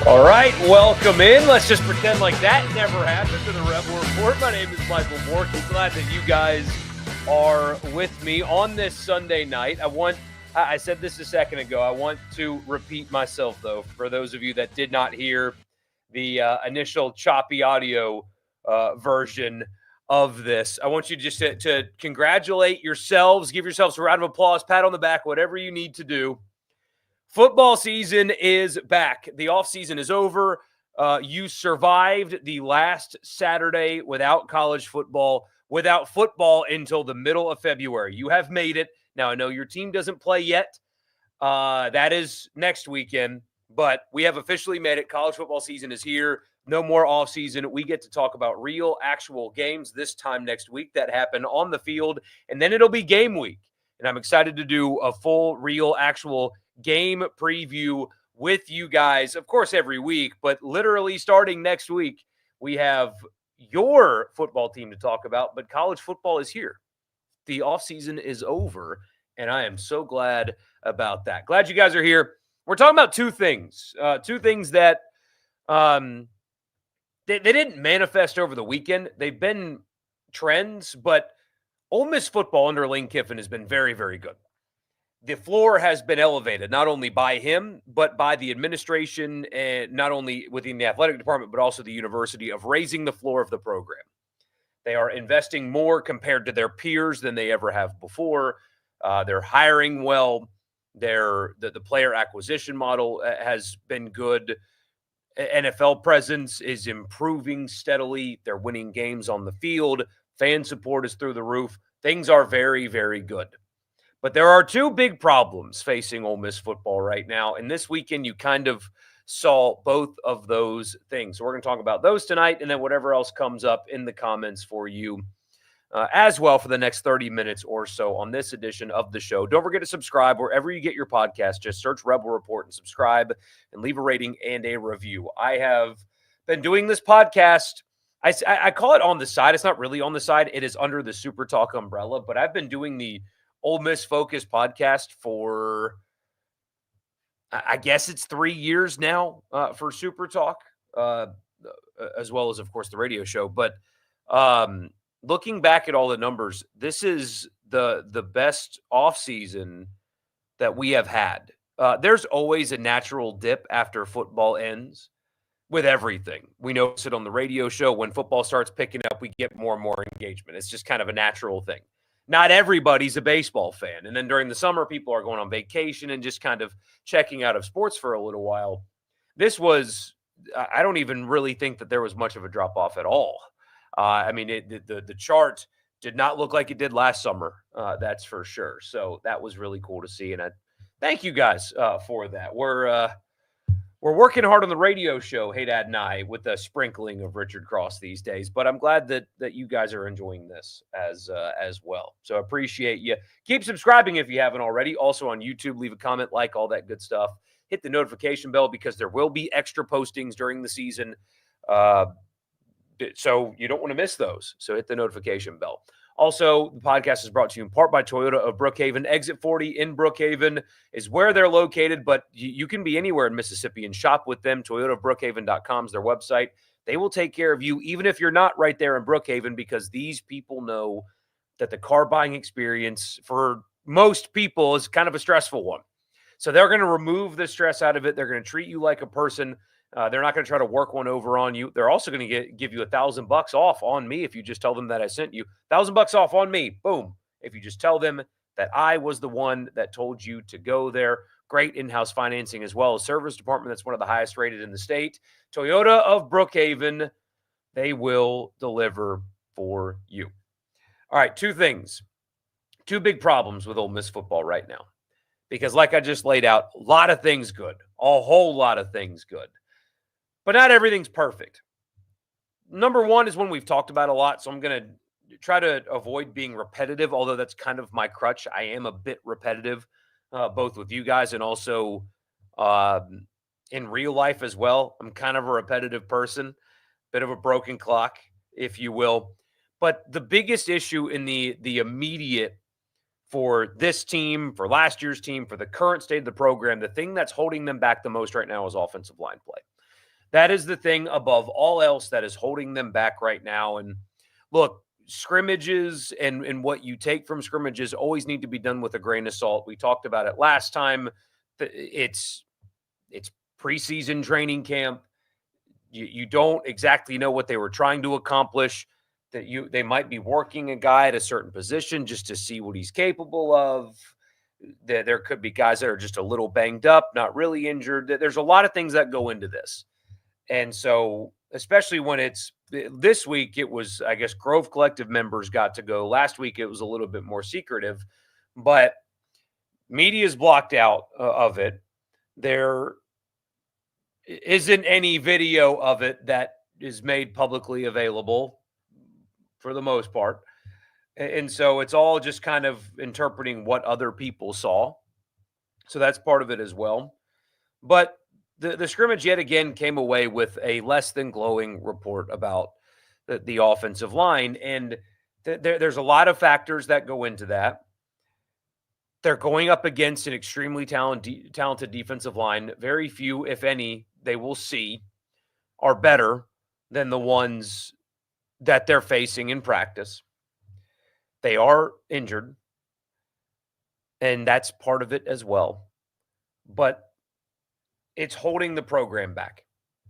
All right, welcome in. Let's just pretend like that never happened to the Rebel Report. My name is Michael Borky. Glad that you guys are with me on this Sunday night. I said this a second ago. I want to repeat myself, though, for those of you that did not hear the initial choppy audio version of this. I want you just to congratulate yourselves, give yourselves a round of applause, pat on the back, whatever you need to do. Football season is back. The offseason is over. You survived the last Saturday without college football, without football until the middle of February. You have made it. Now, I know your team doesn't play yet. That is next weekend, but we have officially made it. College football season is here. No more offseason. We get to talk about real, actual games this time next week that happen on the field, and then it'll be game week. And I'm excited to do a full, real, actual game preview with you guys, of course, every week, but literally starting next week, we have your football team to talk about, but college football is here. The offseason is over, and I am so glad about that. Glad you guys are here. We're talking about two things that they didn't manifest over the weekend. They've been trends, but Ole Miss football under Lane Kiffin has been very, very good. The floor has been elevated, not only by him, but by the administration, and not only within the athletic department, but also the university, of raising the floor of the program. They are investing more compared to their peers than they ever have before. They're hiring well. The player acquisition model has been good. NFL presence is improving steadily. They're winning games on the field. Fan support is through the roof. Things are very, very good. But there are two big problems facing Ole Miss football right now. And this weekend, you kind of saw both of those things. So we're going to talk about those tonight, and then whatever else comes up in the comments for you as well for the next 30 minutes or so on this edition of the show. Don't forget to subscribe wherever you get your podcast. Just search Rebel Report and subscribe and leave a rating and a review. I have been doing this podcast. I call it on the side. It's not really on the side. It is under the Super Talk umbrella, but I've been doing the Ole Miss Focus podcast for, I guess it's 3 years now for Super Talk, as well as, of course, the radio show. But looking back at all the numbers, this is the best offseason that we have had. There's always a natural dip after football ends with everything. We notice it on the radio show. When football starts picking up, we get more and more engagement. It's just kind of a natural thing. Not everybody's a baseball fan. And then during the summer, people are going on vacation and just kind of checking out of sports for a little while. This was, I don't even really think that there was much of a drop off at all. The chart did not look like it did last summer. That's for sure. So that was really cool to see. And I thank you guys for that. We're working hard on the radio show, Hey Dad and I, with a sprinkling of Richard Cross these days. But I'm glad that you guys are enjoying this as well. So I appreciate you. Keep subscribing if you haven't already. Also on YouTube, leave a comment, like, all that good stuff. Hit the notification bell because there will be extra postings during the season. So you don't want to miss those. So hit the notification bell. Also, the podcast is brought to you in part by Toyota of Brookhaven. Exit 40 in Brookhaven is where they're located, but you can be anywhere in Mississippi and shop with them. ToyotaofBrookhaven.com is their website. They will take care of you, even if you're not right there in Brookhaven, because these people know that the car buying experience for most people is kind of a stressful one. So they're going to remove the stress out of it. They're going to treat you like a person. They're not going to try to work one over on you. They're also going to give you $1,000 off on me if you just tell them that I sent you. $1,000 off on me. Boom. If you just tell them that I was the one that told you to go there. Great in-house financing as well. A service department that's one of the highest rated in the state. Toyota of Brookhaven. They will deliver for you. All right, two things. Two big problems with Ole Miss football right now. Because like I just laid out, a lot of things good. A whole lot of things good. But not everything's perfect. Number one is one we've talked about a lot, so I'm going to try to avoid being repetitive, although that's kind of my crutch. I am a bit repetitive, both with you guys and also in real life as well. I'm kind of a repetitive person, bit of a broken clock, if you will. But the biggest issue in the immediate for this team, for last year's team, for the current state of the program, the thing that's holding them back the most right now is offensive line play. That is the thing above all else that is holding them back right now. And look, scrimmages and what you take from scrimmages always need to be done with a grain of salt. We talked about it last time. It's preseason training camp. You don't exactly know what they were trying to accomplish. They might be working a guy at a certain position just to see what he's capable of. There could be guys that are just a little banged up, not really injured. There's a lot of things that go into this. And so, especially when it's this week, it was, I guess, Grove Collective members got to go. Last week, it was a little bit more secretive, but media is blocked out of it. There isn't any video of it that is made publicly available for the most part. And so it's all just kind of interpreting what other people saw. So that's part of it as well. But the scrimmage yet again came away with a less than glowing report about the offensive line. And there's a lot of factors that go into that. They're going up against an extremely talented defensive line. Very few, if any, they will see are better than the ones that they're facing in practice. They are injured, and that's part of it as well. But it's holding the program back.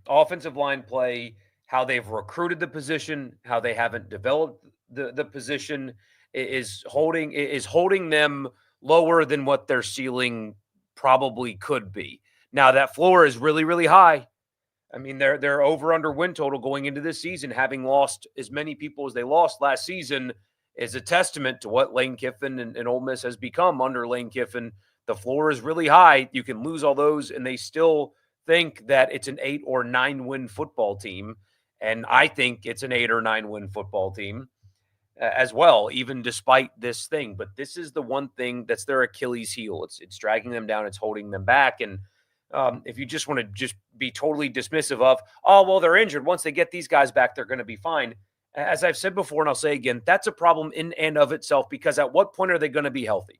Offensive line play, how they've recruited the position, how they haven't developed the position is holding them lower than what their ceiling probably could be. Now that floor is really, really high. I mean, they're over under win total going into this season, having lost as many people as they lost last season is a testament to what Lane Kiffin and Ole Miss has become under Lane Kiffin. The floor is really high. You can lose all those, and they still think that it's an 8 or 9 win football team. And I think it's an 8 or 9 win football team as well, even despite this thing. But this is the one thing that's their Achilles heel. It's dragging them down. It's holding them back. And if you just want to just be totally dismissive of, oh, well, they're injured. Once they get these guys back, they're going to be fine. As I've said before, and I'll say again, that's a problem in and of itself, because at what point are they going to be healthy?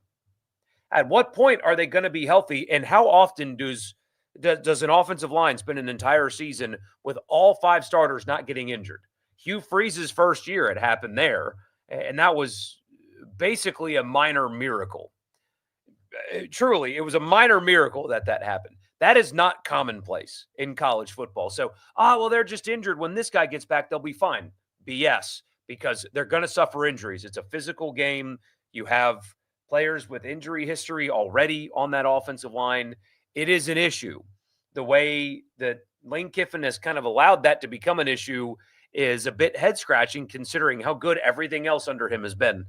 At what point are they going to be healthy? And how often does an offensive line spend an entire season with all 5 starters not getting injured? Hugh Freeze's first year, it happened there, and that was basically a minor miracle. Truly, it was a minor miracle that happened. That is not commonplace in college football. So, well, they're just injured. When this guy gets back, they'll be fine. BS, because they're going to suffer injuries. It's a physical game. You have players with injury history already on that offensive line. It is an issue. The way that Lane Kiffin has kind of allowed that to become an issue is a bit head-scratching, considering how good everything else under him has been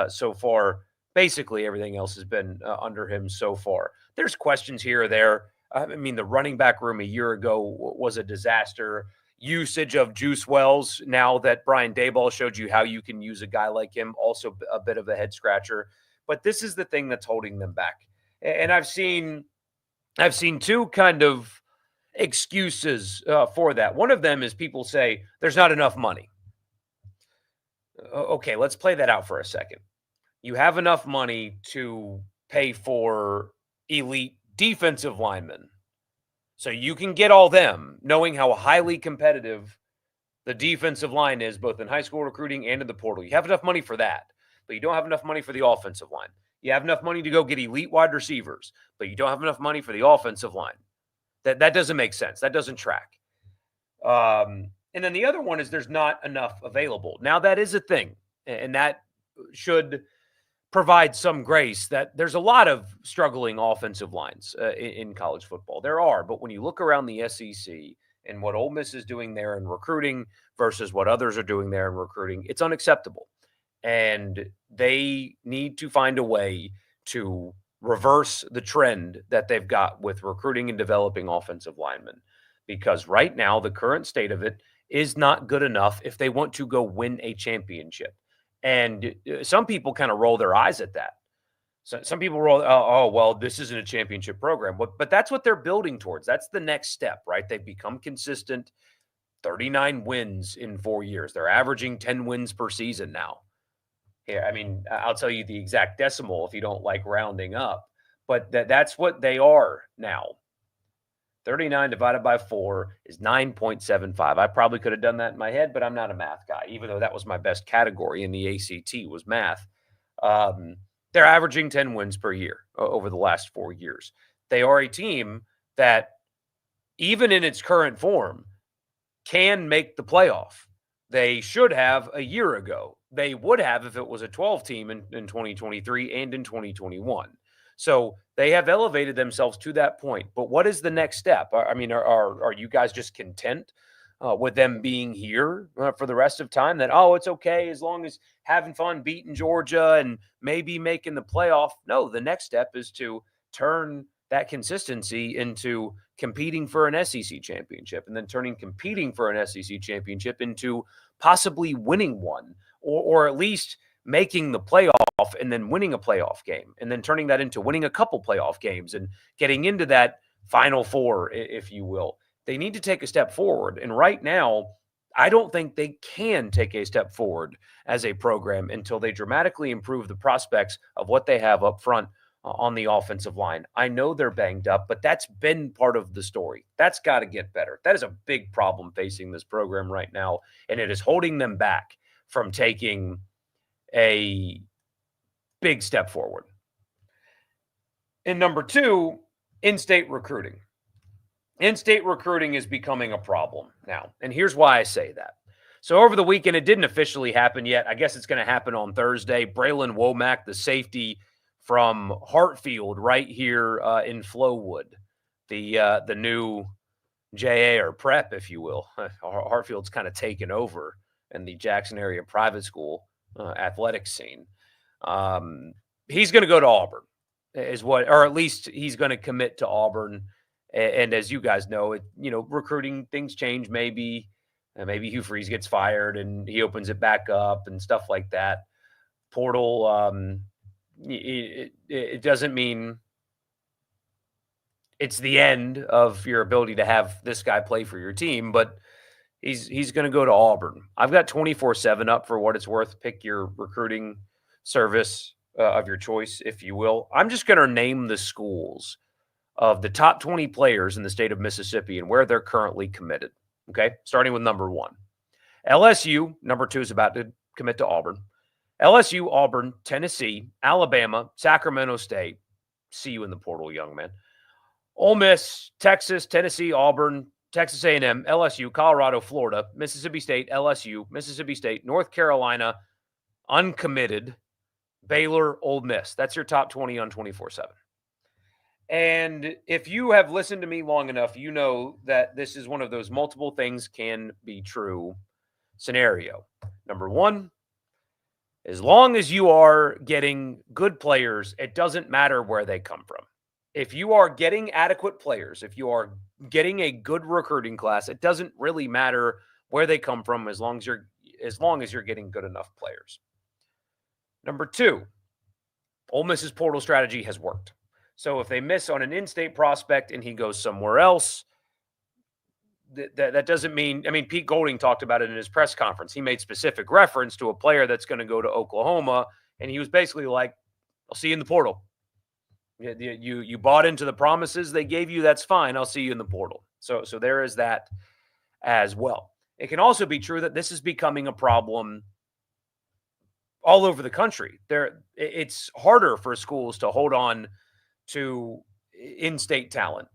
so far. Basically, everything else has been under him so far. There's questions here or there. I mean, the running back room a year ago was a disaster. Usage of Juice Wells, now that Brian Daboll showed you how you can use a guy like him, also a bit of a head-scratcher. But this is the thing that's holding them back. And I've seen 2 kind of excuses for that. One of them is people say there's not enough money. Okay, let's play that out for a second. You have enough money to pay for elite defensive linemen, so you can get all them, knowing how highly competitive the defensive line is, both in high school recruiting and in the portal. You have enough money for that, but you don't have enough money for the offensive line. You have enough money to go get elite wide receivers, but you don't have enough money for the offensive line. That doesn't make sense. That doesn't track. And then the other one is there's not enough available. Now, that is a thing, and that should provide some grace that there's a lot of struggling offensive lines in college football. There are, but when you look around the SEC and what Ole Miss is doing there in recruiting versus what others are doing there in recruiting, it's unacceptable. And they need to find a way to reverse the trend that they've got with recruiting and developing offensive linemen. Because right now, the current state of it is not good enough if they want to go win a championship. And some people kind of roll their eyes at that. So some people roll, oh, well, this isn't a championship program. But that's what they're building towards. That's the next step, right? They've become consistent, 39 wins in 4 years. They're averaging 10 wins per season now. Yeah, I mean, I'll tell you the exact decimal if you don't like rounding up. But that's what they are now. 39 divided by 4 is 9.75. I probably could have done that in my head, but I'm not a math guy, even though that was my best category in the ACT was math. They're averaging 10 wins per year over the last 4 years. They are a team that, even in its current form, can make the playoff. They should have a year ago. They would have if it was a 12 team in 2023 and in 2021. So they have elevated themselves to that point. But what is the next step? I mean, are you guys just content with them being here for the rest of time? That, oh, it's okay as long as having fun beating Georgia and maybe making the playoff? No, the next step is to turn that consistency into competing for an SEC championship, and then turning competing for an SEC championship into possibly winning one, or at least making the playoff and then winning a playoff game, and then turning that into winning a couple playoff games and getting into that Final Four, if you will. They need to take a step forward. And right now, I don't think they can take a step forward as a program until they dramatically improve the prospects of what they have up front on the offensive line. I know they're banged up, but that's been part of the story. That's got to get better. That is a big problem facing this program right now, and it is holding them back from taking a big step forward. And number two, in-state recruiting. In-state recruiting is becoming a problem now, and here's why I say that. So over the weekend, it didn't officially happen yet. I guess it's going to happen on Thursday. Braylon Womack, the safety from Hartfield, right here in Flowood, the new JA or prep, if you will. Hartfield's kind of taken over in the Jackson area private school athletics scene. He's going to go to Auburn, or at least he's going to commit to Auburn. And as you guys know, recruiting things change. Maybe Hugh Freeze gets fired and he opens it back up and stuff like that. Portal. It doesn't mean it's the end of your ability to have this guy play for your team, but he's going to go to Auburn. I've got 24/7 up for what it's worth. Pick your recruiting service of your choice, if you will. I'm just going to name the schools of the top 20 players in the state of Mississippi and where they're currently committed. Okay, starting with number 1. LSU, number 2, is about to commit to Auburn. LSU, Auburn, Tennessee, Alabama, Sacramento State. See you in the portal, young man. Ole Miss, Texas, Tennessee, Auburn, Texas A&M, LSU, Colorado, Florida, Mississippi State, LSU, Mississippi State, North Carolina, uncommitted, Baylor, Ole Miss. That's your top 20 on 24/7. And if you have listened to me long enough, you know that this is one of those multiple things can be true scenario. Number 1, as long as you are getting good players, it doesn't matter where they come from. If you are getting adequate players, if you are getting a good recruiting class, it doesn't really matter where they come from as long as you're getting good enough players. Number 2, Ole Miss's portal strategy has worked. So if they miss on an in-state prospect and he goes somewhere else, that doesn't mean, Pete Golding talked about it in his press conference. He made specific reference to a player that's going to go to Oklahoma, and he was basically like, I'll see you in the portal. You bought into the promises they gave you, that's fine. I'll see you in the portal. So there is that as well. It can also be true that this is becoming a problem all over the country. It's harder for schools to hold on to in-state talent.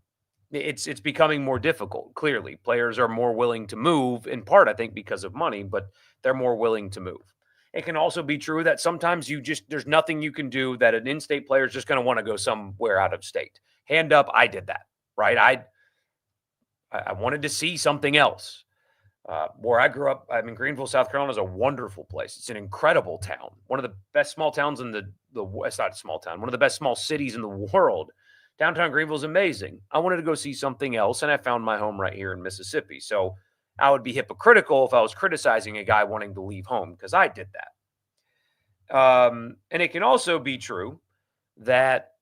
It's becoming more difficult. Clearly, players are more willing to move, in part, I think, because of money, but they're more willing to move. It can also be true that sometimes there's nothing you can do, that an in-state player is just going to want to go somewhere out of state. Hand up, I did that, right? I wanted to see something else. Where I grew up, Greenville, South Carolina is a wonderful place. It's an incredible town. One of the best small towns in it's not a small town, one of the best small cities in the world. Downtown Greenville is amazing. I wanted to go see something else, and I found my home right here in Mississippi. So I would be hypocritical if I was criticizing a guy wanting to leave home, because I did that. And it can also be true that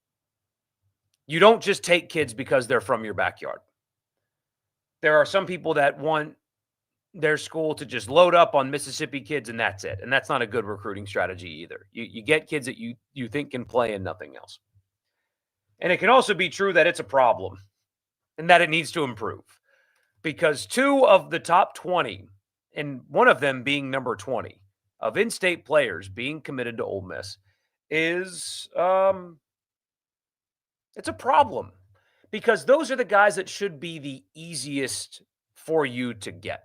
you don't just take kids because they're from your backyard. There are some people that want their school to just load up on Mississippi kids and that's it. And that's not a good recruiting strategy either. You get kids that you think can play and nothing else. And it can also be true that it's a problem and that it needs to improve because 2 of the top 20, and one of them being number 20, of in-state players being committed to Ole Miss is, it's a problem because those are the guys that should be the easiest for you to get.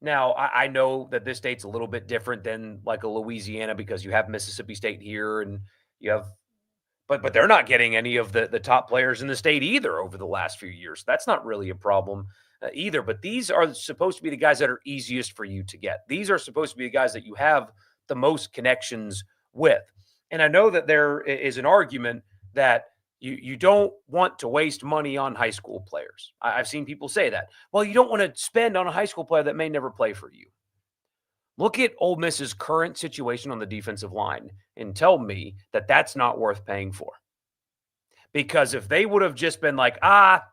Now, I know that this state's a little bit different than like a Louisiana because you have Mississippi State here and you have but they're not getting any of the top players in the state either over the last few years. That's not really a problem either. But these are supposed to be the guys that are easiest for you to get. These are supposed to be the guys that you have the most connections with. And I know that there is an argument that you don't want to waste money on high school players. I've seen people say that. Well, you don't want to spend on a high school player that may never play for you. Look at Ole Miss's current situation on the defensive line and tell me that that's not worth paying for. Because if they would have just been like,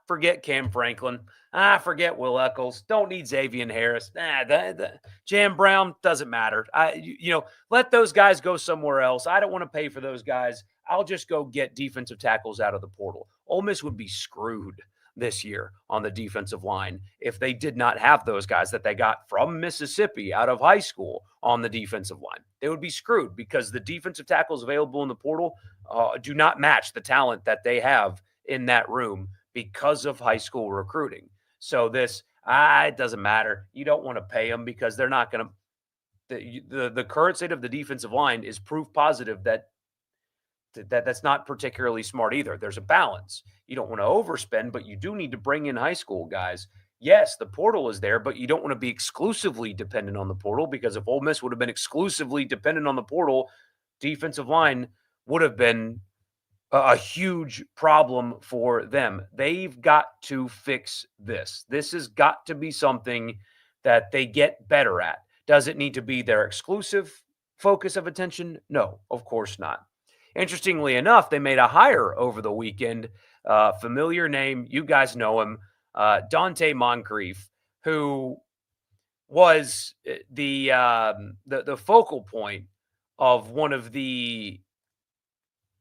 forget Cam Franklin, forget Will Eccles, don't need Xavier Harris, the Jam Brown doesn't matter. Let those guys go somewhere else. I don't want to pay for those guys. I'll just go get defensive tackles out of the portal. Ole Miss would be screwed this year on the defensive line if they did not have those guys that they got from Mississippi out of high school on the defensive line. They would be screwed because the defensive tackles available in the portal do not match the talent that they have in that room because of high school recruiting. So it doesn't matter. You don't want to pay them because they're not going to. The current state of the defensive line is proof positive that's not particularly smart either. There's a balance. You don't want to overspend, but you do need to bring in high school guys. Yes, the portal is there, but you don't want to be exclusively dependent on the portal because if Ole Miss would have been exclusively dependent on the portal, defensive line would have been a huge problem for them. They've got to fix this. This has got to be something that they get better at. Does it need to be their exclusive focus of attention? No, of course not. Interestingly enough, they made a hire over the weekend. Familiar name, you guys know him, Dante Moncrief, who was the focal point of one of the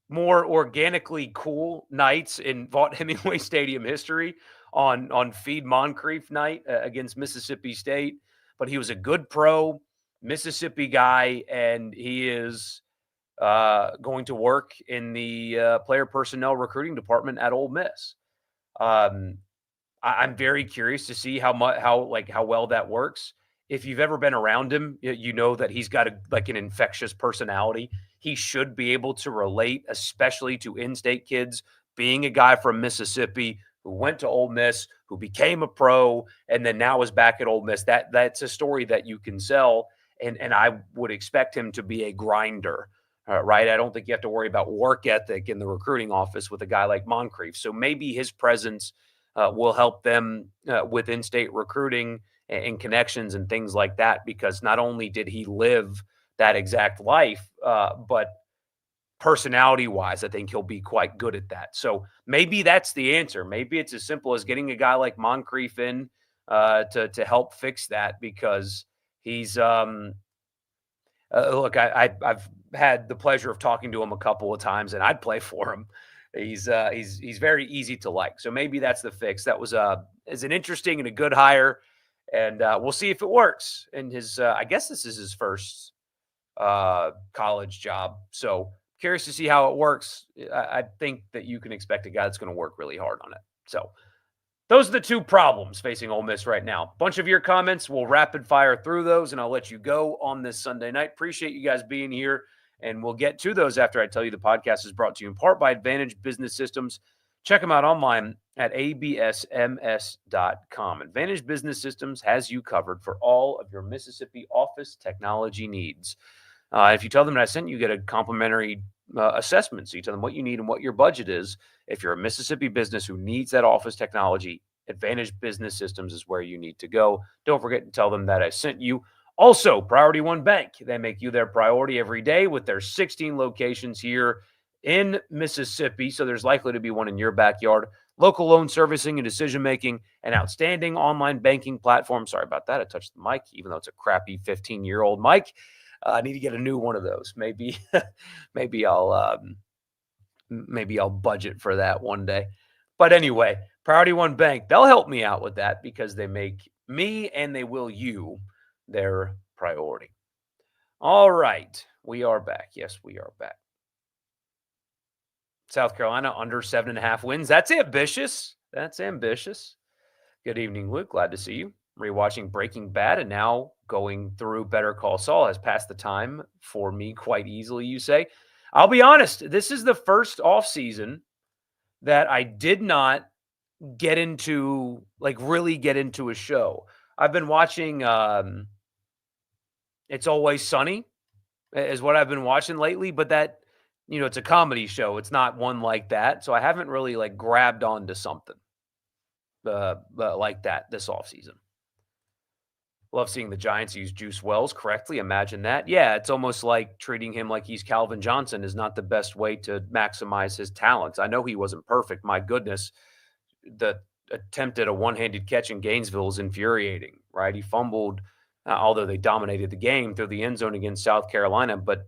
more organically cool nights in Vaught Hemingway Stadium history on Feed Moncrief night against Mississippi State. But he was a good pro Mississippi guy, and he is going to work in the player personnel recruiting department at Ole Miss. I'm very curious to see how well that works. If you've ever been around him, you know that he's got an infectious personality. He should be able to relate, especially to in-state kids. Being a guy from Mississippi who went to Ole Miss, who became a pro, and then now is back at Ole Miss. That's a story that you can sell, and I would expect him to be a grinder. Right? I don't think you have to worry about work ethic in the recruiting office with a guy like Moncrief. So maybe his presence will help them with in-state recruiting and connections and things like that, because not only did he live that exact life, but personality-wise, I think he'll be quite good at that. So maybe that's the answer. Maybe it's as simple as getting a guy like Moncrief in to help fix that, because he's look, I've had the pleasure of talking to him a couple of times, and I'd play for him. He's very easy to like. So maybe that's the fix. That was is an interesting and a good hire, and we'll see if it works. And I guess this is his first college job. So curious to see how it works. I think that you can expect a guy that's going to work really hard on it. So those are the two problems facing Ole Miss right now. Bunch of your comments. We'll rapid fire through those, and I'll let you go on this Sunday night. Appreciate you guys being here, and we'll get to those after I tell you the podcast is brought to you in part by Advantage Business Systems. Check them out online at absms.com. Advantage Business Systems has you covered for all of your Mississippi office technology needs. If you tell them that I sent you, get a complimentary assessment. So you tell them what you need and what your budget is. If you're a Mississippi business who needs that office technology, Advantage Business Systems is where you need to go. Don't forget to tell them that I sent you. Also, Priority One Bank. They make you their priority every day with their 16 locations here in Mississippi. So there's likely to be one in your backyard. Local loan servicing and decision-making, an outstanding online banking platform. Sorry about that. I touched the mic, even though it's a crappy 15-year-old mic. I need to get a new one of those. Maybe I'll budget for that one day. But anyway, Priority One Bank, they'll help me out with that because they make me and they will you their priority. All right. We are back. Yes, we are back. South Carolina under 7.5 wins. That's ambitious. That's ambitious. Good evening, Luke. Glad to see you. Rewatching Breaking Bad and now going through Better Call Saul has passed the time for me quite easily, you say. I'll be honest, this is the first off season that I did not get into, like really get into a show. I've been watching It's Always Sunny is what I've been watching lately, but that, it's a comedy show. It's not one like that. So I haven't really like grabbed onto something like that this offseason. Love seeing the Giants use Juice Wells correctly. Imagine that. Yeah, it's almost like treating him like he's Calvin Johnson is not the best way to maximize his talents. I know he wasn't perfect. My goodness, the attempt at a one-handed catch in Gainesville is infuriating, right? He fumbled, although they dominated the game through the end zone against South Carolina. But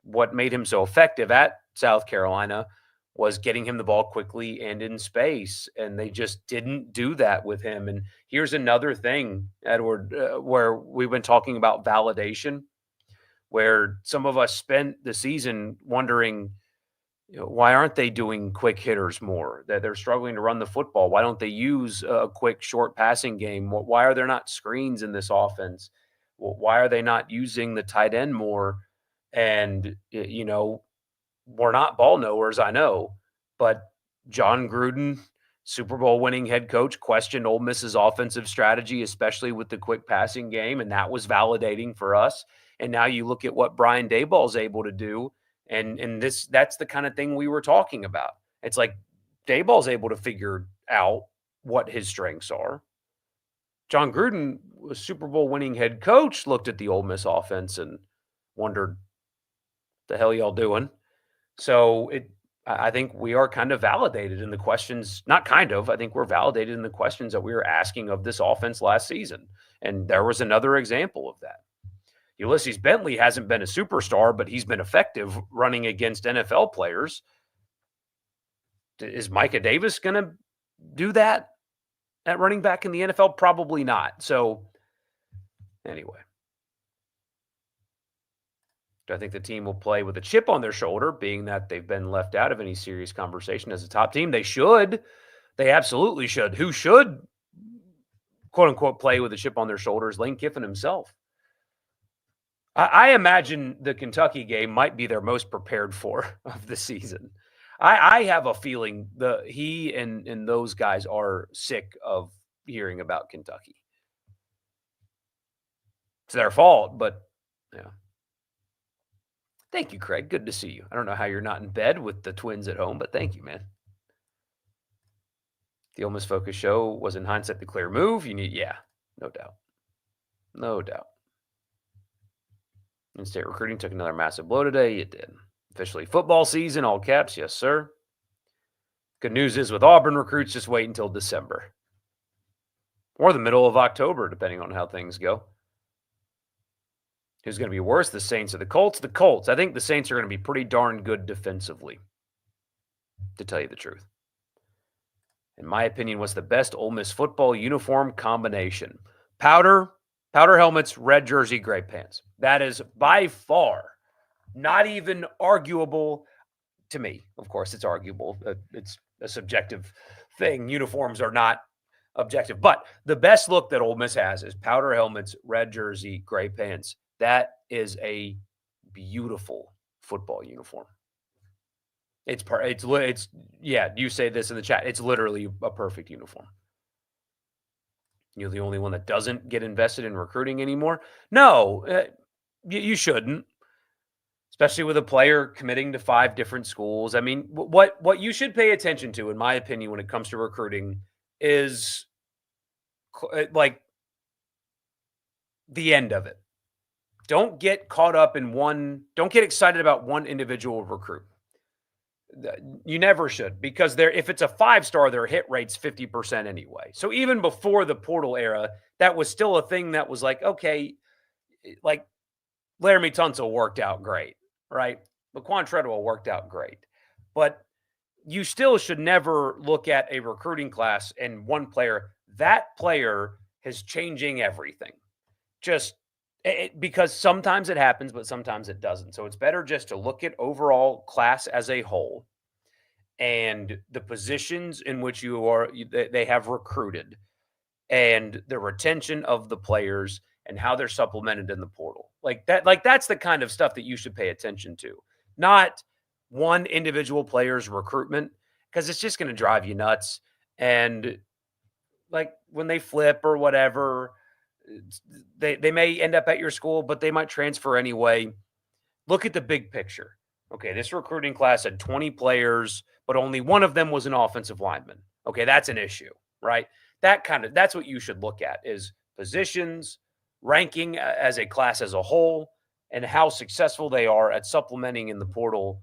what made him so effective at South Carolina was getting him the ball quickly and in space, and they just didn't do that with him. And here's another thing, Edward, where we've been talking about validation, where some of us spent the season wondering, why aren't they doing quick hitters more? That they're struggling to run the football. Why don't they use a quick short passing game? Why are there not screens in this offense? Why are they not using the tight end more? And, we're not ball knowers, I know, but John Gruden, Super Bowl winning head coach, questioned Ole Miss's offensive strategy, especially with the quick passing game, and that was validating for us. And now you look at what Brian Daboll's able to do, and that's the kind of thing we were talking about. It's like Daboll's able to figure out what his strengths are. John Gruden, a Super Bowl winning head coach, looked at the Ole Miss offense and wondered, the hell y'all doing? So I think we are kind of validated in the questions, not kind of, I think we're validated in the questions that we were asking of this offense last season. And there was another example of that. Ulysses Bentley hasn't been a superstar, but he's been effective running against NFL players. Is Micah Davis going to do that at running back in the NFL? Probably not. So anyway. Do I think the team will play with a chip on their shoulder, being that they've been left out of any serious conversation as a top team? They should. They absolutely should. Who should, quote unquote, play with a chip on their shoulders? Lane Kiffin himself. I imagine the Kentucky game might be their most prepared for of the season. I have a feeling he and those guys are sick of hearing about Kentucky. It's their fault, but yeah. Thank you, Craig. Good to see you. I don't know how you're not in bed with the twins at home, but thank you, man. The Ole Miss Focus show was in hindsight the clear move. Yeah, no doubt. No doubt. In-state recruiting took another massive blow today. It did. Officially football season, all caps. Yes, sir. Good news is with Auburn recruits, just wait until December. Or the middle of October, depending on how things go. Who's going to be worse, the Saints or the Colts? The Colts. I think the Saints are going to be pretty darn good defensively, to tell you the truth. In my opinion, what's the best Ole Miss football uniform combination? Powder helmets, red jersey, gray pants. That is by far not even arguable to me. Of course, it's arguable. It's a subjective thing. Uniforms are not objective. But the best look that Ole Miss has is powder helmets, red jersey, gray pants. That is a beautiful football uniform. It's you say this in the chat. It's literally a perfect uniform. You're the only one that doesn't get invested in recruiting anymore. No, you shouldn't, especially with a player committing to 5 different schools. I mean, what you should pay attention to, in my opinion, when it comes to recruiting is like the end of it. Don't get caught up in don't get excited about one individual recruit. You never should, because if it's a 5-star, their hit rate's 50% anyway. So even before the portal era, that was still a thing that was like, okay, like Laramie Tunsil worked out great, right? Laquan Treadwell worked out great. But you still should never look at a recruiting class and one player. That player is changing everything. Just because sometimes it happens, but sometimes it doesn't. So it's better just to look at overall class as a whole and the positions in which they have recruited and the retention of the players and how they're supplemented in the portal. That's the kind of stuff that you should pay attention to. Not one individual player's recruitment, because it's just going to drive you nuts. And like when they flip or whatever, they may end up at your school, but they might transfer anyway. Look at the big picture. Okay, this recruiting class had 20 players, but only one of them was an offensive lineman. Okay, that's an issue, right? That's what you should look at is positions, ranking as a class as a whole, and how successful they are at supplementing in the portal.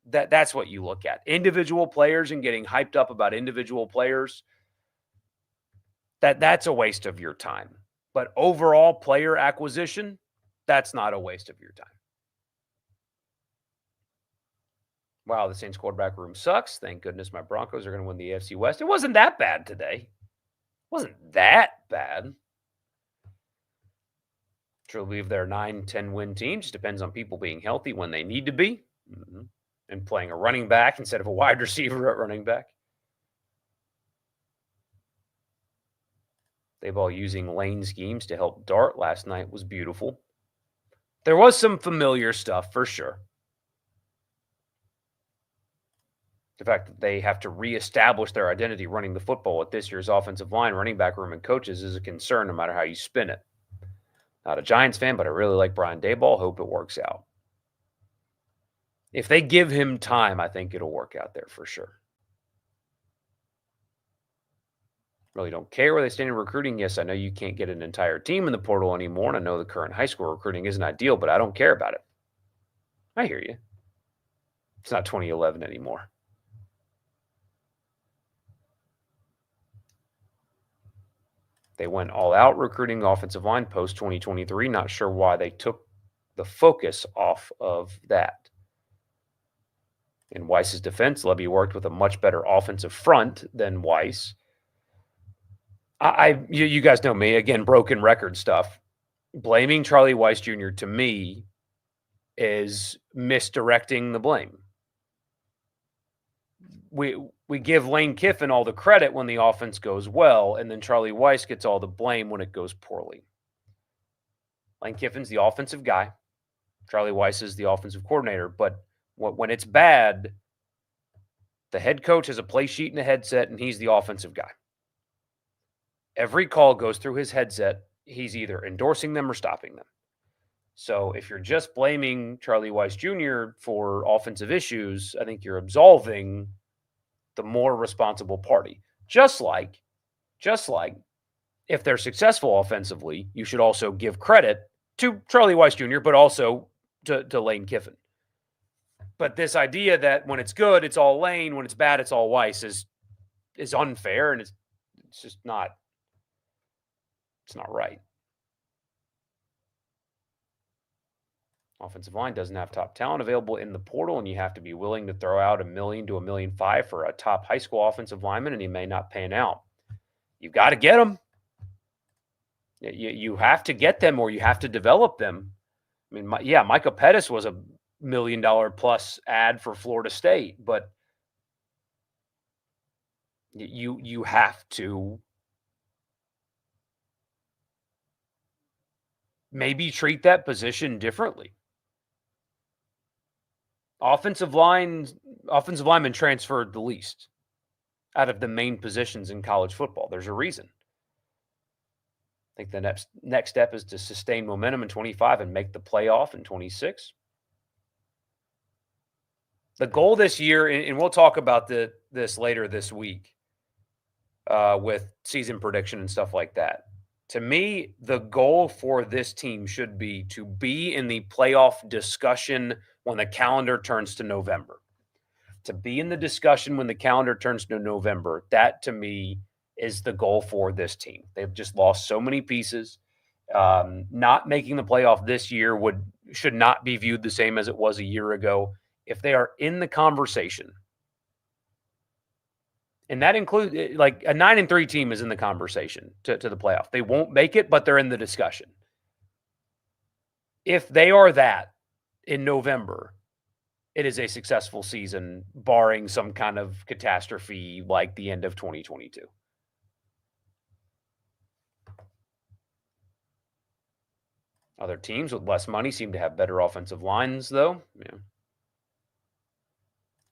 That's what you look at. Individual players and getting hyped up about individual players, that's a waste of your time. But overall player acquisition, that's not a waste of your time. Wow, the Saints quarterback room sucks. Thank goodness my Broncos are going to win the AFC West. It wasn't that bad today. It wasn't that bad. Truly believe they're a 9-10 win team. Just depends on people being healthy when they need to be. Mm-hmm. And playing a running back instead of a wide receiver at running back. They've all using lane schemes to help Dart last night was beautiful. There was some familiar stuff for sure. The fact that they have to reestablish their identity running the football with this year's offensive line, running back room, and coaches is a concern no matter how you spin it. Not a Giants fan, but I really like Brian Daboll. Hope it works out. If they give him time, I think it'll work out there for sure. Really don't care where they stand in recruiting. Yes, I know you can't get an entire team in the portal anymore, and I know the current high school recruiting isn't ideal, but I don't care about it. I hear you. It's not 2011 anymore. They went all out recruiting offensive line post 2023. Not sure why they took the focus off of that. In Weiss's defense, Levy worked with a much better offensive front than Weiss. You guys know me, again, broken record stuff. Blaming Charlie Weiss Jr. to me is misdirecting the blame. We give Lane Kiffin all the credit when the offense goes well, and then Charlie Weiss gets all the blame when it goes poorly. Lane Kiffin's the offensive guy. Charlie Weiss is the offensive coordinator. But when it's bad, the head coach has a play sheet and a headset, and he's the offensive guy. Every call goes through his headset. He's either endorsing them or stopping them. So if you're just blaming Charlie Weiss Jr. for offensive issues, I think you're absolving the more responsible party. Just like if they're successful offensively, you should also give credit to Charlie Weiss Jr., but also to Lane Kiffin. But this idea that when it's good, it's all Lane, when it's bad, it's all Weiss is unfair, and it's just not. It's not right. Offensive line doesn't have top talent available in the portal, and you have to be willing to throw out $1 million to $1.5 million for a top high school offensive lineman, and he may not pan out. You've got to get them. You have to get them, or you have to develop them. I mean, Micah Pettis was a $1 million plus ad for Florida State, but you have to maybe treat that position differently. Offensive linemen transferred the least out of the main positions in college football. There's a reason. I think the next step is to sustain momentum in 25 and make the playoff in 26. The goal this year, and we'll talk about this later this week with season prediction and stuff like that. To me, the goal for this team should be to be in the playoff discussion when the calendar turns to November. To be in the discussion when the calendar turns to November, that to me is the goal for this team. They've just lost so many pieces. Not making the playoff this year should not be viewed the same as it was a year ago. If they are in the conversation, And that includes like a 9-3 team is in the conversation to the playoff. They won't make it, but they're in the discussion. If they are that in November, it is a successful season, barring some kind of catastrophe like the end of 2022. Other teams with less money seem to have better offensive lines, though. Yeah.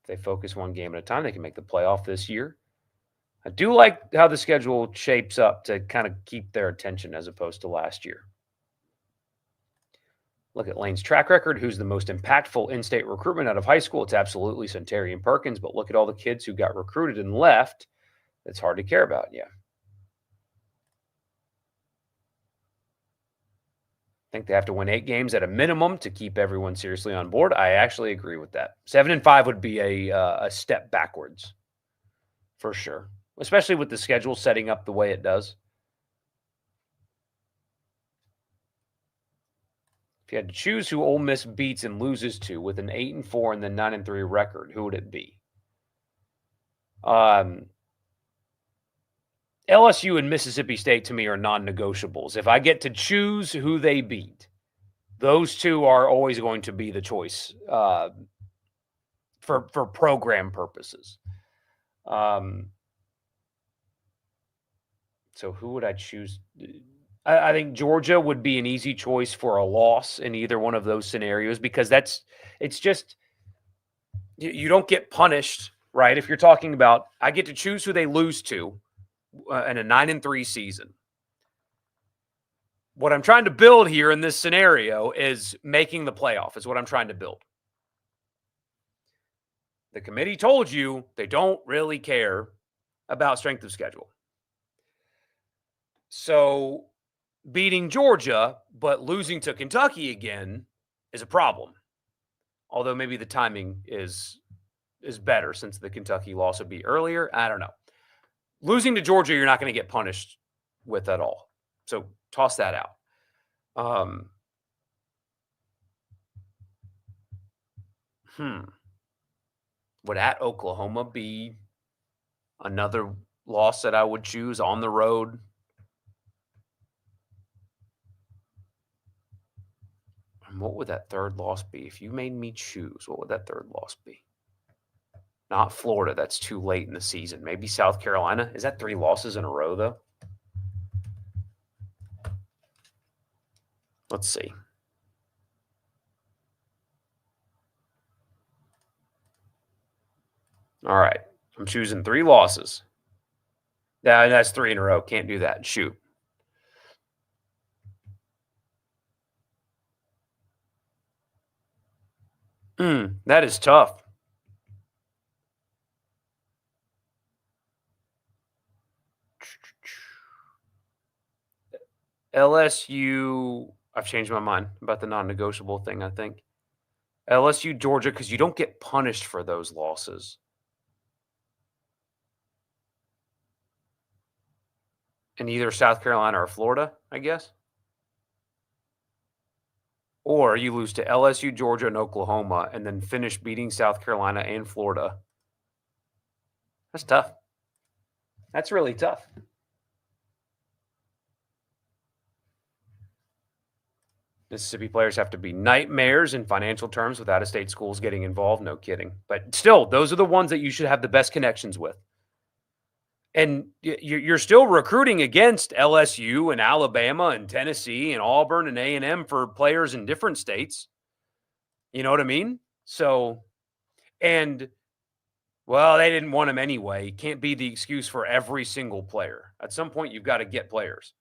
If they focus one game at a time, they can make the playoff this year. I do like how the schedule shapes up to kind of keep their attention as opposed to last year. Look at Lane's track record. Who's the most impactful in-state recruitment out of high school? It's absolutely Centarian Perkins, but look at all the kids who got recruited and left. It's hard to care about. Yeah. I think they have to win 8 games at a minimum to keep everyone seriously on board. I actually agree with that. 7-5 would be a step backwards for sure, especially with the schedule setting up the way it does. If you had to choose who Ole Miss beats and loses to with an 8-4 and then 9-3 record, who would it be? LSU and Mississippi State to me are non-negotiables. If I get to choose who they beat, those two are always going to be the choice for program purposes. So who would I choose? I think Georgia would be an easy choice for a loss in either one of those scenarios because it's just you don't get punished, right? If you're talking about I get to choose who they lose to in a 9-3 season. What I'm trying to build here in this scenario is making the playoff is what I'm trying to build. The committee told you they don't really care about strength of schedule. So beating Georgia, but losing to Kentucky again is a problem. Although maybe the timing is better since the Kentucky loss would be earlier. I don't know. Losing to Georgia, you're not going to get punished with at all. So toss that out. Would at Oklahoma be another loss that I would choose on the road? And what would that third loss be? If you made me choose, what would that third loss be? Not Florida. That's too late in the season. Maybe South Carolina. Is that 3 losses in a row, though? Let's see. All right. I'm choosing 3 losses. That's 3 in a row. Can't do that. Shoot. That is tough. LSU, I've changed my mind about the non-negotiable thing, I think. LSU, Georgia, because you don't get punished for those losses. In either South Carolina or Florida, I guess. Or you lose to LSU, Georgia, and Oklahoma, and then finish beating South Carolina and Florida. That's tough. That's really tough. Mississippi players have to be nightmares in financial terms with out-of-state schools getting involved. No kidding. But still, those are the ones that you should have the best connections with. And you're still recruiting against LSU and Alabama and Tennessee and Auburn and A&M for players in different states. You know what I mean? So, and, well, they didn't want him anyway. Can't be the excuse for every single player. At some point, you've got to get players.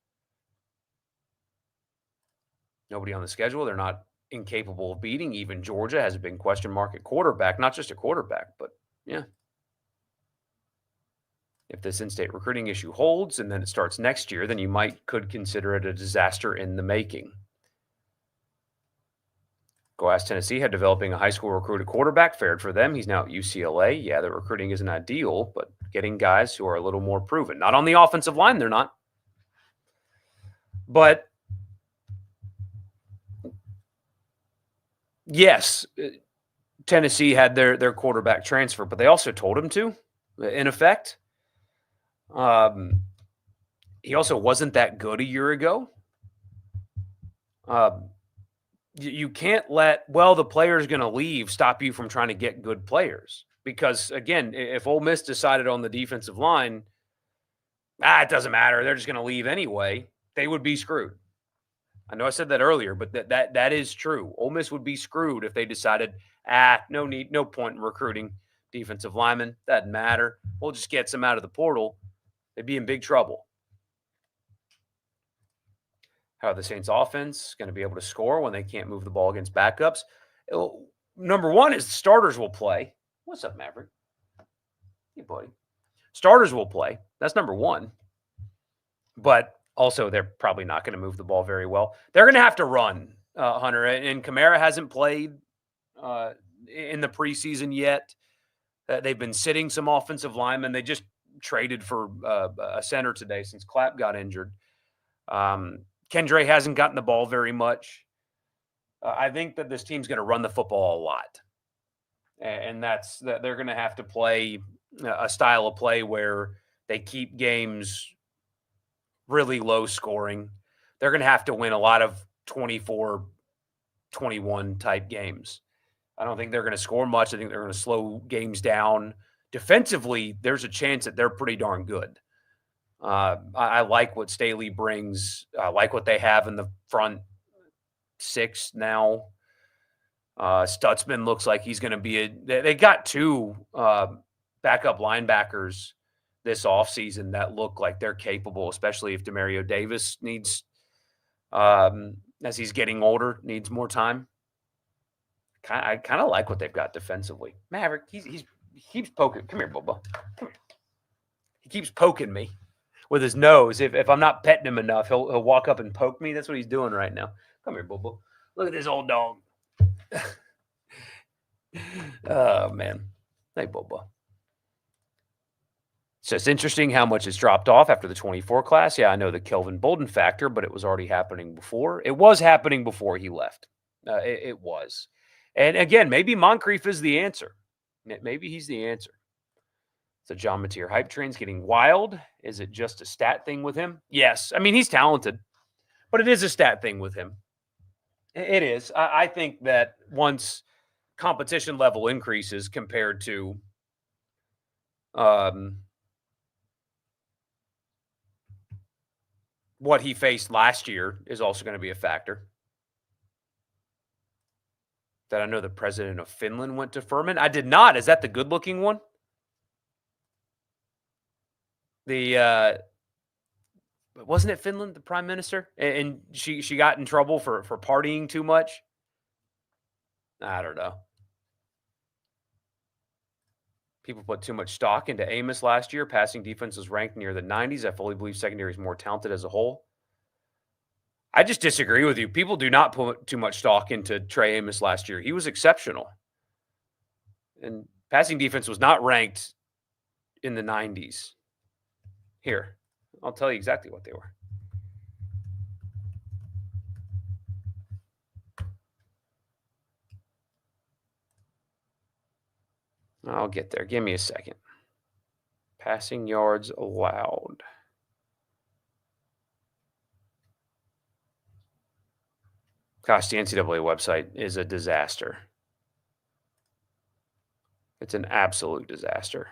Nobody on the schedule. They're not incapable of beating. Even Georgia has a big question mark at quarterback. Not just a quarterback, but yeah. If this in-state recruiting issue holds and then it starts next year, then you could consider it a disaster in the making. Go ask Tennessee how developing a high school recruited quarterback fared for them. He's now at UCLA. Yeah, the recruiting isn't ideal, but getting guys who are a little more proven. Not on the offensive line, they're not. But yes, Tennessee had their quarterback transfer, but they also told him to, in effect. He also wasn't that good a year ago. Um, you can't let, well, the player's going to leave stop you from trying to get good players. Because again, if Ole Miss decided on the defensive line, it doesn't matter, they're just going to leave anyway, they would be screwed. I know I said that earlier, but that is true. Ole Miss would be screwed if they decided, no need, no point in recruiting defensive linemen. Doesn't matter. We'll just get some out of the portal. They'd be in big trouble. How are the Saints offense going to be able to score when they can't move the ball against backups? Number one is the starters will play. What's up, Maverick? Hey, buddy. Starters will play. That's number one. But also, they're probably not going to move the ball very well. They're going to have to run, Hunter. And Kamara hasn't played in the preseason yet. They've been sitting some offensive linemen. They just traded for a center today since Clapp got injured. Kendra hasn't gotten the ball very much. I think that this team's going to run the football a lot. And that's that they're going to have to play a style of play where they keep games really low scoring. They're going to have to win a lot of 24-21 type games. I don't think they're going to score much. I think they're going to slow games down. Defensively, there's a chance that they're pretty darn good. I like what Staley brings. I like what they have in the front six now. Stutzman looks like he's going to be they got two backup linebackers this offseason that look like they're capable, especially if Demario Davis needs, as he's getting older, needs more time. I kind of like what they've got defensively. Maverick, he keeps poking. Come here, Bubba. Come here. He keeps poking me with his nose. If I'm not petting him enough, he'll walk up and poke me. That's what he's doing right now. Come here, Bubba. Look at this old dog. Oh, man. Hey, Bubba. So it's interesting how much it's dropped off after the 24 class. Yeah, I know the Kelvin Bolden factor, but it was already happening before. It was happening before he left. It was. And again, maybe Moncrief is the answer. Maybe he's the answer. So John Mateer hype train's getting wild. Is it just a stat thing with him? Yes. I mean, he's talented, but it is a stat thing with him. It is. I think that once competition level increases compared to what he faced last year is also going to be a factor. That I know the president of Finland went to Furman. I did not. Is that the good-looking one? Wasn't it Finland, the prime minister? And she got in trouble for partying too much? I don't know. People put too much stock into Amos last year. Passing defense was ranked near the 90s. I fully believe secondary is more talented as a whole. I just disagree with you. People do not put too much stock into Trey Amos last year. He was exceptional. And passing defense was not ranked in the 90s. Here, I'll tell you exactly what they were. I'll get there. Give me a second. Passing yards allowed. Gosh, the NCAA website is a disaster. It's an absolute disaster.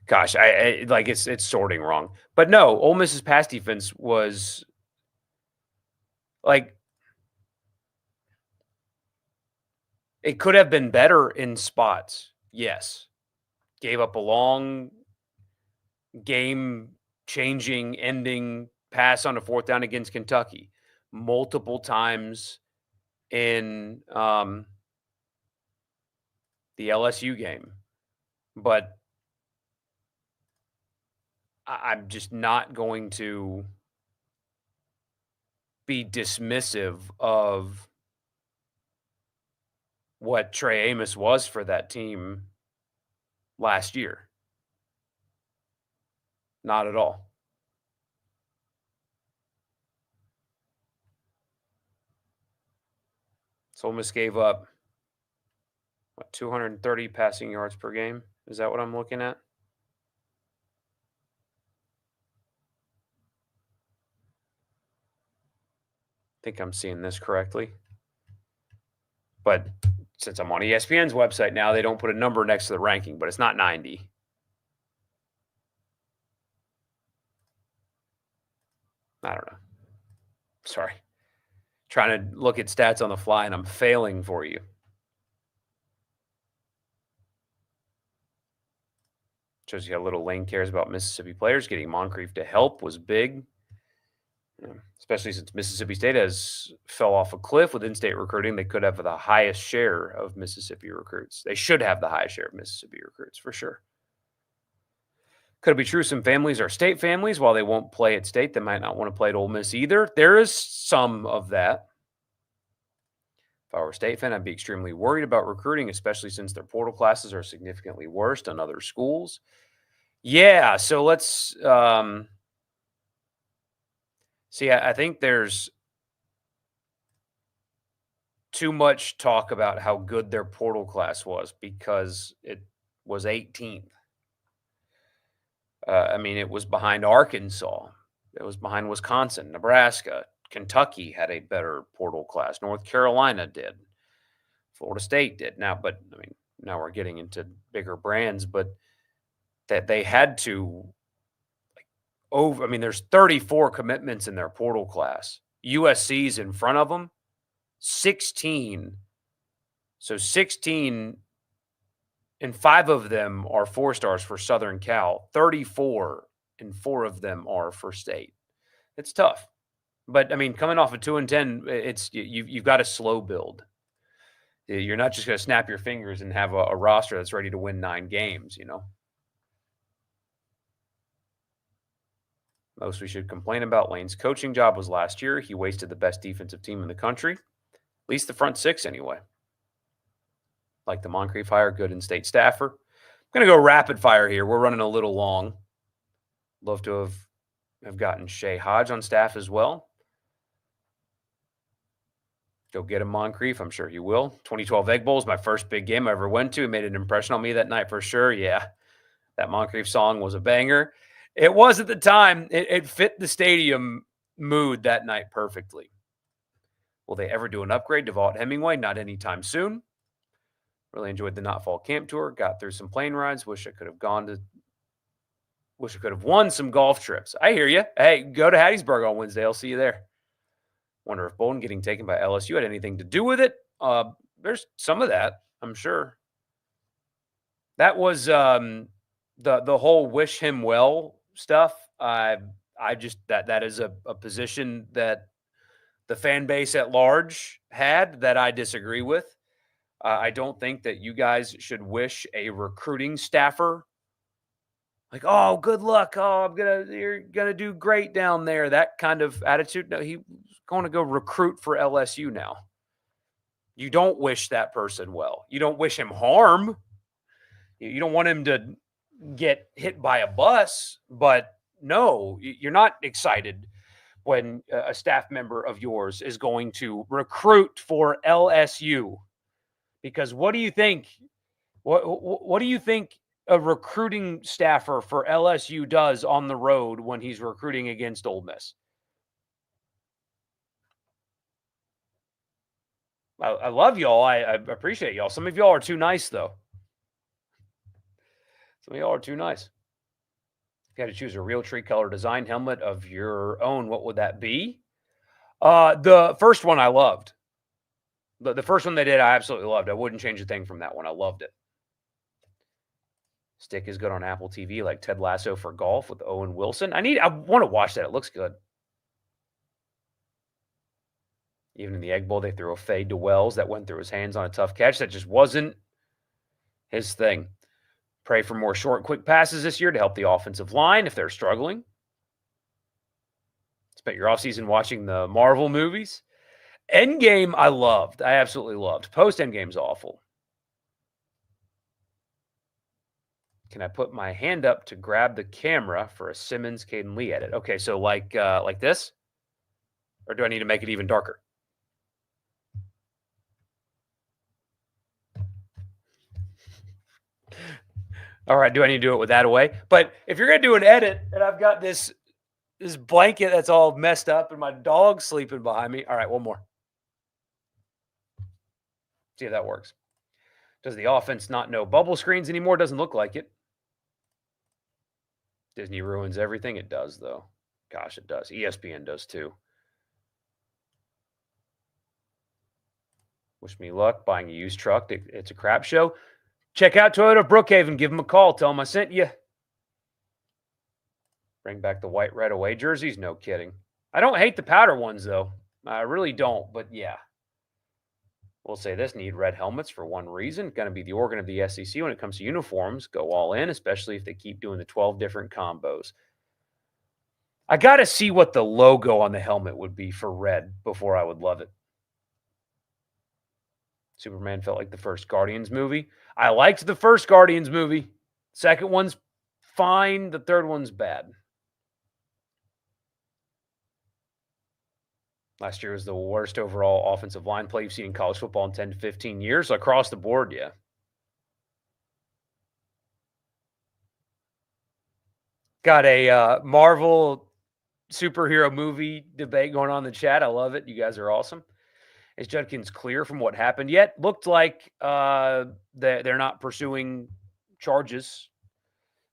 Gosh, I like it's sorting wrong. But no, Ole Miss's pass defense was like it could have been better in spots. Yes. Gave up a long game-changing, ending pass on a fourth down against Kentucky multiple times in the LSU game. But I'm just not going to be dismissive of what Trey Amos was for that team last year. Not at all. So Ole Miss gave up, what, 230 passing yards per game? Is that what I'm looking at? I think I'm seeing this correctly. But since I'm on ESPN's website now, they don't put a number next to the ranking, but it's not 90. I don't know. Sorry. Trying to look at stats on the fly and I'm failing for you. Shows you how little Lane cares about Mississippi players. Getting Moncrief to help was big, especially since Mississippi State has fell off a cliff with in-state recruiting. They could have the highest share of Mississippi recruits. They should have the highest share of Mississippi recruits for sure. Could it be true some families are state families? While they won't play at state, they might not want to play at Ole Miss either. There is some of that. If I were a state fan, I'd be extremely worried about recruiting, especially since their portal classes are significantly worse than other schools. Yeah, so let's see. I think there's too much talk about how good their portal class was because it was 18th. I mean, it was behind Arkansas. It was behind Wisconsin, Nebraska. Kentucky had a better portal class. North Carolina did. Florida State did. Now we're getting into bigger brands, but that they had to there's 34 commitments in their portal class. USC's in front of them, 16. So 16, and 5 of them are 4-stars for Southern Cal. 34, and 4 of them are for state. It's tough. But, coming off of 2-10, it's you've got a slow build. You're not just going to snap your fingers and have a roster that's ready to win 9 games, Most we should complain about Lane's coaching job was last year. He wasted the best defensive team in the country, at least the front 6 anyway. Like the Moncrief hire, good in-state staffer. I'm going to go rapid fire here. We're running a little long. Love to have gotten Shea Hodge on staff as well. Go get him, Moncrief. I'm sure he will. 2012 Egg Bowl is my first big game I ever went to. It made an impression on me that night for sure. Yeah, that Moncrief song was a banger. It was at the time. It fit the stadium mood that night perfectly. Will they ever do an upgrade to Vaught Hemingway? Not anytime soon. Really enjoyed the Not Fall Camp Tour. Got through some plane rides. Wish I could have won some golf trips. I hear you. Hey, go to Hattiesburg on Wednesday. I'll see you there. Wonder if Bolden getting taken by LSU had anything to do with it. There's some of that, I'm sure. That was the whole wish him well stuff. I just that is a position that the fan base at large had that I disagree with. I don't think that you guys should wish a recruiting staffer like, oh, good luck. Oh, you're gonna do great down there. That kind of attitude. No, he's going to go recruit for LSU now. You don't wish that person well. You don't wish him harm. You don't want him to get hit by a bus, but no, you're not excited when a staff member of yours is going to recruit for LSU. Because what do you think? What do you think a recruiting staffer for LSU does on the road when he's recruiting against Ole Miss? I love y'all. I appreciate y'all. Some of y'all are too nice, though. Some of y'all are too nice. If you had to choose a real tree color design helmet of your own, what would that be? The first one I loved. The first one they did, I absolutely loved. I wouldn't change a thing from that one. I loved it. Stick is good on Apple TV, like Ted Lasso for golf with Owen Wilson. I want to watch that. It looks good. Even in the Egg Bowl, they threw a fade to Wells that went through his hands on a tough catch. That just wasn't his thing. Pray for more short, quick passes this year to help the offensive line if they're struggling. Spent your offseason watching the Marvel movies. Endgame, I loved. I absolutely loved. Post-Endgame's awful. Can I put my hand up to grab the camera for a Simmons Caden Lee edit? Okay, so like this, or do I need to make it even darker? All right, do I need to do it with that away? But if you're gonna do an edit, and I've got this blanket that's all messed up, and my dog's sleeping behind me. All right, one more. See if that works. Does the offense not know bubble screens anymore? Doesn't look like it. Disney ruins everything. It does, though. Gosh, it does. ESPN does too. Wish me luck buying a used truck. It's a crap show. Check out Toyota Brookhaven. Give them a call. Tell them I sent you. Bring back the white red away jerseys. No kidding. I don't hate the powder ones, though. I really don't. But yeah, we'll say this: need red helmets for one reason. Going to be the organ of the SEC when it comes to uniforms. Go all in, especially if they keep doing the 12 different combos. I got to see what the logo on the helmet would be for red before I would love it. Superman felt like the first Guardians movie. I liked the first Guardians movie. Second one's fine. The third one's bad. Last year was the worst overall offensive line play you've seen in college football in 10 to 15 years. Across the board, yeah. Got a Marvel superhero movie debate going on in the chat. I love it. You guys are awesome. Is Judkins clear from what happened yet? Looked like they're not pursuing charges.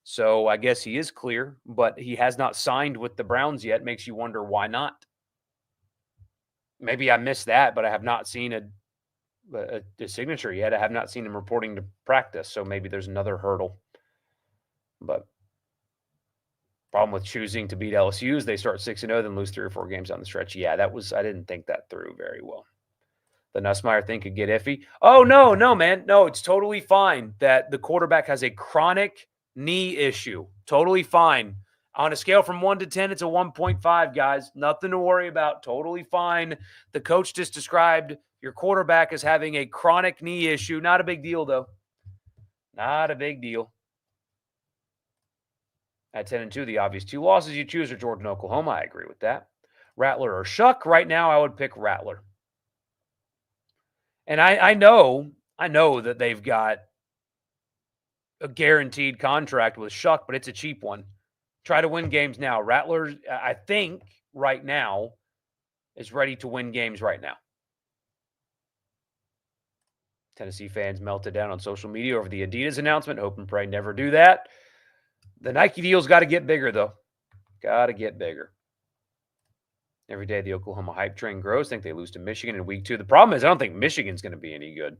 So I guess he is clear, but he has not signed with the Browns yet. Makes you wonder why not. Maybe I missed that, but I have not seen a signature yet. I have not seen him reporting to practice, so maybe there's another hurdle. But problem with choosing to beat LSU is they start 6-0, then lose 3 or 4 games down the stretch. Yeah, I didn't think that through very well. The Nussmeier thing could get iffy. Oh, no, man. No, it's totally fine that the quarterback has a chronic knee issue. Totally fine. On a scale from 1 to 10, it's a 1.5, guys. Nothing to worry about. Totally fine. The coach just described your quarterback as having a chronic knee issue. Not a big deal, though. Not a big deal. At 10-2, the obvious 2 losses you choose are Georgia and Oklahoma. I agree with that. Rattler or Shuck? Right now, I would pick Rattler. And I know that they've got a guaranteed contract with Shuck, but it's a cheap one. Try to win games now. Rattler, I think, right now, is ready to win games right now. Tennessee fans melted down on social media over the Adidas announcement. Hope and pray never do that. The Nike deal's got to get bigger, though. Got to get bigger. Every day the Oklahoma hype train grows. Think they lose to Michigan in week 2. The problem is I don't think Michigan's going to be any good.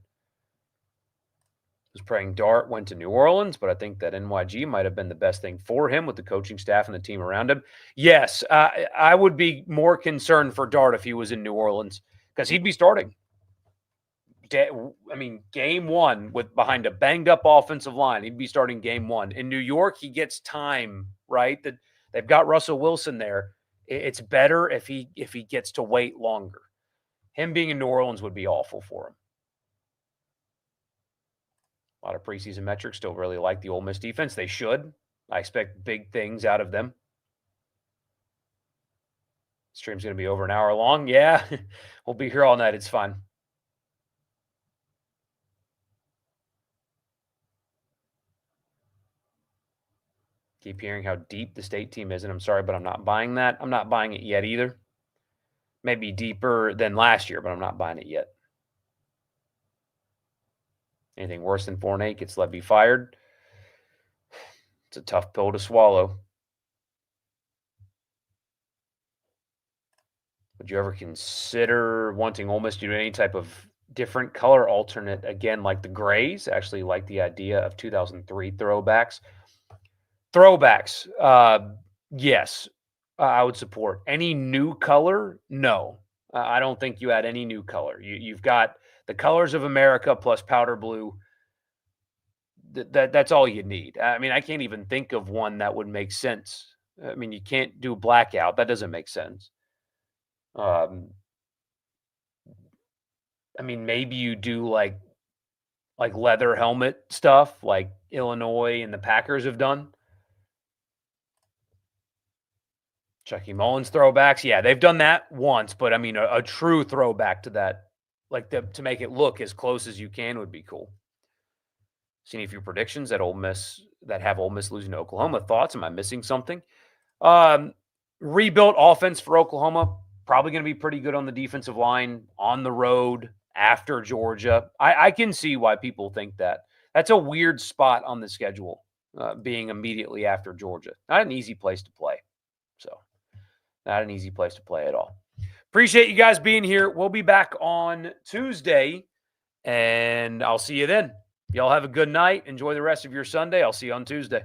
Was praying Dart went to New Orleans, but I think that NYG might have been the best thing for him with the coaching staff and the team around him. Yes, I would be more concerned for Dart if he was in New Orleans because he'd be starting. I mean, game 1 with behind a banged up offensive line, he'd be starting game 1. In New York, he gets time, right? That they've got Russell Wilson there. It's better if he gets to wait longer. Him being in New Orleans would be awful for him. A lot of preseason metrics still really like the Ole Miss defense. They should. I expect big things out of them. Stream's going to be over an hour long. Yeah, we'll be here all night. It's fine. Keep hearing how deep the state team is, and I'm sorry, but I'm not buying that. I'm not buying it yet either. Maybe deeper than last year, but I'm not buying it yet. Anything worse than 4-8 gets Levy fired. It's a tough pill to swallow. Would you ever consider wanting Ole Miss to do any type of different color alternate again, like the grays? Actually, like the idea of 2003 throwbacks. Yes, I would support. Any new color? No, I don't think you add any new color. You've got the colors of America plus powder blue. That's all you need. I mean, I can't even think of one that would make sense. I mean, you can't do blackout. That doesn't make sense. I mean, maybe you do like like leather helmet stuff like Illinois and the Packers have done. Chucky Mullins throwbacks. Yeah, they've done that once, but I mean, a true throwback to that, like to make it look as close as you can would be cool. Seen a few predictions that have Ole Miss losing to Oklahoma. Thoughts? Am I missing something? Um, Rebuilt offense for Oklahoma. Probably going to be pretty good on the defensive line on the road after Georgia. I can see why people think that. That's a weird spot on the schedule, being immediately after Georgia. Not an easy place to play. So, not an easy place to play at all. Appreciate you guys being here. We'll be back on Tuesday, and I'll see you then. Y'all have a good night. Enjoy the rest of your Sunday. I'll see you on Tuesday.